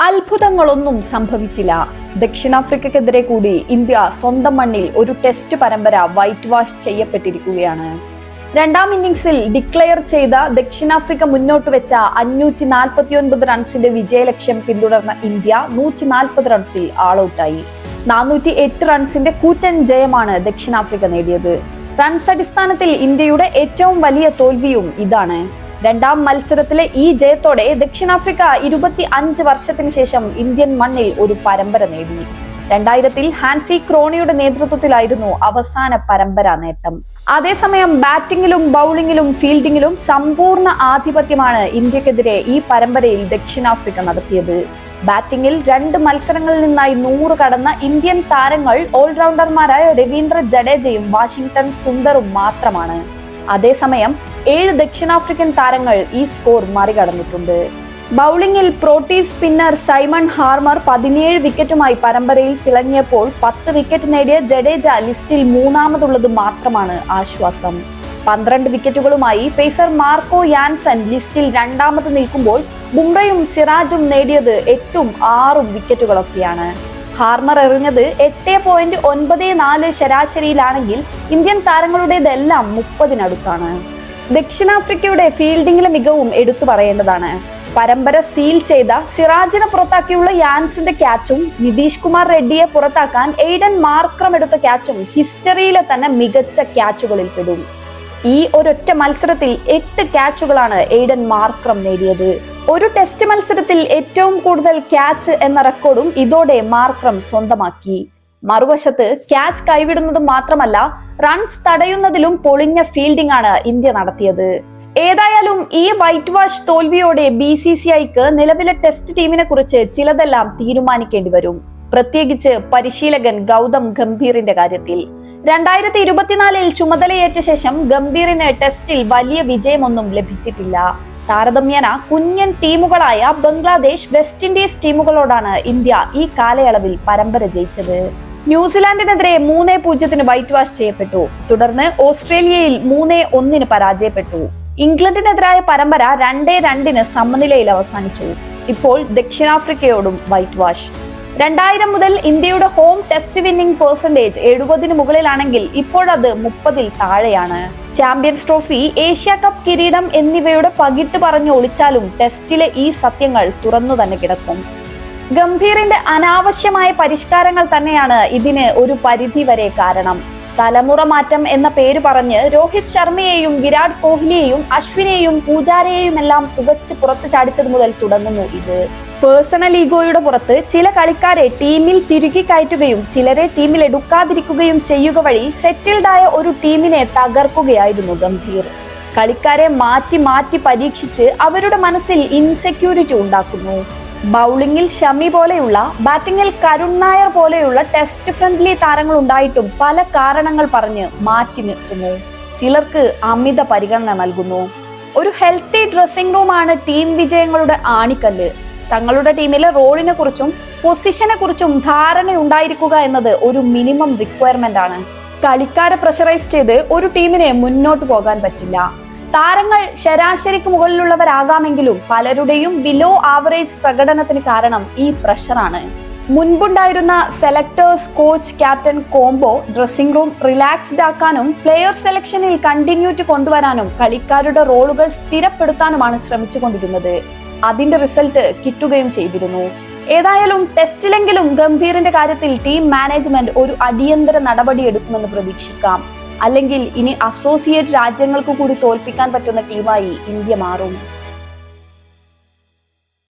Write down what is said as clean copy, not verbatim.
അത്ഭുതങ്ങളൊന്നും സംഭവിച്ചില്ല. ദക്ഷിണാഫ്രിക്കക്കെതിരെ കൂടി ഇന്ത്യ സ്വന്തം മണ്ണിൽ ഒരു ടെസ്റ്റ് പരമ്പര വൈറ്റ് വാഷ് ചെയ്യപ്പെട്ടിരിക്കുകയാണ്. രണ്ടാം ഇന്നിംഗ്സിൽ ഡിക്ലെയർ ചെയ്ത ദക്ഷിണാഫ്രിക്ക മുന്നോട്ട് വെച്ച 549 റൺസിന്റെ വിജയലക്ഷ്യം പിന്തുടർന്ന ഇന്ത്യ 140 റൺസിൽ ആൾ ഔട്ടായി. 408 റൺസിന്റെ കൂറ്റൻ ജയമാണ് ദക്ഷിണാഫ്രിക്ക നേടിയത്. റൺസ് അടിസ്ഥാനത്തിൽ ഇന്ത്യയുടെ ഏറ്റവും വലിയ തോൽവിയും ഇതാണ്. രണ്ടാം മത്സരത്തിലെ ഈ ജയത്തോടെ ദക്ഷിണാഫ്രിക്ക 25 വർഷത്തിന് ശേഷം ഇന്ത്യൻ മണ്ണിൽ ഒരു പരമ്പര നേടി. 2000-ൽ ഹാൻസി ക്രോണിയുടെ നേതൃത്വത്തിലായിരുന്നു അവസാന പരമ്പര നേട്ടം. അതേസമയം ബാറ്റിംഗിലും ബൗളിംഗിലും ഫീൽഡിംഗിലും സമ്പൂർണ്ണ ആധിപത്യമാണ് ഇന്ത്യക്കെതിരെ ഈ പരമ്പരയിൽ ദക്ഷിണാഫ്രിക്ക നടത്തിയത്. ബാറ്റിംഗിൽ 2 മത്സരങ്ങളിൽ നിന്നായി 100 കടന്ന ഇന്ത്യൻ താരങ്ങൾ ഓൾറൗണ്ടർമാരായ രവീന്ദ്ര ജഡേജയും വാഷിംഗ്ടൺ സുന്ദറും മാത്രമാണ്. അതേസമയം 7 ദക്ഷിണാഫ്രിക്കൻ താരങ്ങൾ ഈ സ്കോർ മറികടന്നിട്ടുണ്ട്. ബൗളിംഗിൽ പ്രോട്ടീസ് സ്പിന്നർ സൈമൺ ഹാർമർ 17 വിക്കറ്റുമായി പരമ്പരയിൽ തിളങ്ങിയപ്പോൾ 10 വിക്കറ്റ് നേടിയ ജഡേജ ലിസ്റ്റിൽ 3ാമതുള്ളത് മാത്രമാണ് ആശ്വാസം. 12 വിക്കറ്റുകളുമായി പേസർ മാർക്കോ യാൻസൺ ലിസ്റ്റിൽ 2ാമത് നിൽക്കുമ്പോൾ ബുംറയും സിറാജും നേടിയത് 8ഉം 6ഉം വിക്കറ്റുകളൊക്കെയാണ്. Harmer എറിഞ്ഞത് 8.94 ശരാശരിയിലാണെങ്കിൽ Indian താരങ്ങളുടേതെല്ലാം 30-നടുത്താണ്. ദക്ഷിണാഫ്രിക്കയുടെ ഫീൽഡിംഗിലെ മികവും എടുത്തു പറയേണ്ടതാണ്. പരമ്പര സീൽ ചെയ്ത സിറാജിനെ പുറത്താക്കിയുള്ള യാൻസിന്റെ ക്യാച്ചും നിതീഷ് കുമാർ റെഡ്ഡിയെ പുറത്താക്കാൻ എയ്ഡൻ മാർക്രം എടുത്ത ക്യാച്ചും ഹിസ്റ്ററിയിലെ തന്നെ മികച്ച ക്യാച്ചുകളിൽ പെടും. ഈ ഒരൊറ്റ മത്സരത്തിൽ 8 ക്യാച്ചുകളാണ് എയ്ഡൻ മാർക്രം നേടിയത്. ഒരു ടെസ്റ്റ് മത്സരത്തിൽ ഏറ്റവും കൂടുതൽ ക്യാച്ച് എന്ന റെക്കോർഡും ഇതോടെ മാർക്രം സ്വന്തമാക്കി. മറുവശത്ത് ക്യാച്ച് കൈവിടുന്നതും മാത്രമല്ല, റൺസ് തടയുന്നതിലും പൊളിഞ്ഞ ഫീൽഡിംഗ് ആണ് ഇന്ത്യ നടത്തിയത്. ഏതായാലും ഈ വൈറ്റ് വാഷ് തോൽവിയോടെ BCCIക്ക് നിലവിലെ ടെസ്റ്റ് ടീമിനെ കുറിച്ച് ചിലതെല്ലാം തീരുമാനിക്കേണ്ടി വരും. പ്രത്യേകിച്ച് പരിശീലകൻ ഗൗതം ഗംഭീറിന്റെ കാര്യത്തിൽ. 2024-ൽ ചുമതലയേറ്റ ശേഷം ഗംഭീറിന് ടെസ്റ്റിൽ വലിയ വിജയമൊന്നും ലഭിച്ചിട്ടില്ല. താരതമ്യേന കുഞ്ഞൻ ടീമുകളായ ബംഗ്ലാദേശ്, വെസ്റ്റ് ഇൻഡീസ് ടീമുകളോടാണ് ഇന്ത്യ ഈ കാലയളവിൽ പരമ്പര ജയിച്ചത്. ന്യൂസിലാൻഡിനെതിരെ 3-0 വൈറ്റ് വാഷ് ചെയ്യപ്പെട്ടു. തുടർന്ന് ഓസ്ട്രേലിയയിൽ 3-1 പരാജയപ്പെട്ടു. ഇംഗ്ലണ്ടിനെതിരായ പരമ്പര 2-2 സമനിലയിൽ അവസാനിച്ചു. ഇപ്പോൾ ദക്ഷിണാഫ്രിക്കയോടും വൈറ്റ് വാഷ്. 2000 മുതൽ ഇന്ത്യയുടെ ഹോം ടെസ്റ്റ് വിന്നിംഗ് പെർസെന്റേജ് 70-ന് മുകളിലാണെങ്കിൽ ഇപ്പോഴത് 30-ൽ താഴെയാണ്. ചാമ്പ്യൻസ് ട്രോഫി, ഏഷ്യ കപ്പ് കിരീടം എന്നിവയുടെ പകിട്ട് പറഞ്ഞു ഒളിച്ചാലും ടെസ്റ്റിലെ ഈ സത്യങ്ങൾ തുറന്നു തന്നെ കിടക്കും. ഗംഭീറിന്റെ അനാവശ്യമായ പരിഷ്കാരങ്ങൾ തന്നെയാണ് ഇതിന് ഒരു പരിധി വരെ കാരണം. തലമുറ മാറ്റം എന്ന പേര് പറഞ്ഞ് രോഹിത് ശർമ്മയെയും വിരാട് കോഹ്ലിയെയും അശ്വിനെയും പൂജാരയെയും എല്ലാം പുകച്ച് പുറത്തു ചാടിച്ചത് മുതൽ തുടങ്ങുന്നു ഇത്. പേഴ്സണൽ ഈഗോയുടെ പുറത്ത് ചില കളിക്കാരെ ടീമിൽ തിരുകി കയറ്റുകയും ചിലരെ ടീമിൽ എടുക്കാതിരിക്കുകയും ചെയ്യുക വഴി സെറ്റിൽഡായ ഒരു ടീമിനെ തകർക്കുകയായിരുന്നു ഗംഭീർ. കളിക്കാരെ മാറ്റി മാറ്റി പരീക്ഷിച്ച് അവരുടെ മനസ്സിൽ ഇൻസെക്യൂരിറ്റി ഉണ്ടാക്കുന്നു. ബൗളിംഗിൽ ഷമി പോലെയുള്ള, ബാറ്റിംഗിൽ കരുൺ നായർ പോലെയുള്ള ടെസ്റ്റ് ഫ്രണ്ട്ലി താരങ്ങൾ ഉണ്ടായിട്ടും പല കാരണങ്ങൾ പറഞ്ഞ് മാറ്റി നിർത്തുന്നു. ചിലർക്ക് അമിത പരിഗണന നൽകുന്നു. ഒരു ഹെൽത്തി ഡ്രസ്സിംഗ് റൂമാണ് ടീം വിജയങ്ങളുടെ ആണിക്കല്ല്. തങ്ങളുടെ ടീമിലെ റോളിനെ കുറിച്ചും പൊസിഷനെ കുറിച്ചും ധാരണയുണ്ടായിരിക്കുക എന്നത് ഒരു മിനിമം റിക്വയർമെന്റ് ആണ്. കളിക്കാരെ പ്രഷറൈസ് ചെയ്ത് ഒരു ടീമിനെ മുന്നോട്ട് പോകാൻ പറ്റില്ല. താരങ്ങൾ ശരാശരിക്ക് മുകളിലുള്ളവരാകാമെങ്കിലും പലരുടെയും ബിലോ ആവറേജ് പ്രകടനത്തിന് കാരണം ഈ പ്രഷറാണ്. മുൻപുണ്ടായിരുന്ന selectors coach captain combo dressing room relaxed ആക്കാനും പ്ലെയർ സെലക്ഷനിൽ കണ്ടിന്യൂറ്റി കൊണ്ടുവരാനും കളിക്കാരുടെ റോളുകൾ സ്ഥിരപ്പെടുത്താനുമാണ് ശ്രമിച്ചുകൊണ്ടിരുന്നത്. അതിന്റെ റിസൾട്ട് കിട്ടുകയും ചെയ്തിരുന്നു. ഏതായാലും ടെസ്റ്റിലെങ്കിലും ഗംഭീറിന്റെ കാര്യത്തിൽ ടീം മാനേജ്മെന്റ് ഒരു അടിയന്തര നടപടി എടുക്കുമെന്ന് പ്രതീക്ഷിക്കാം. അല്ലെങ്കിൽ ഇനി അസോസിയേറ്റ് രാജ്യങ്ങൾക്ക് കൂടി തോൽപ്പിക്കാൻ പറ്റുന്ന ടീമായി ഇന്ത്യ മാറും.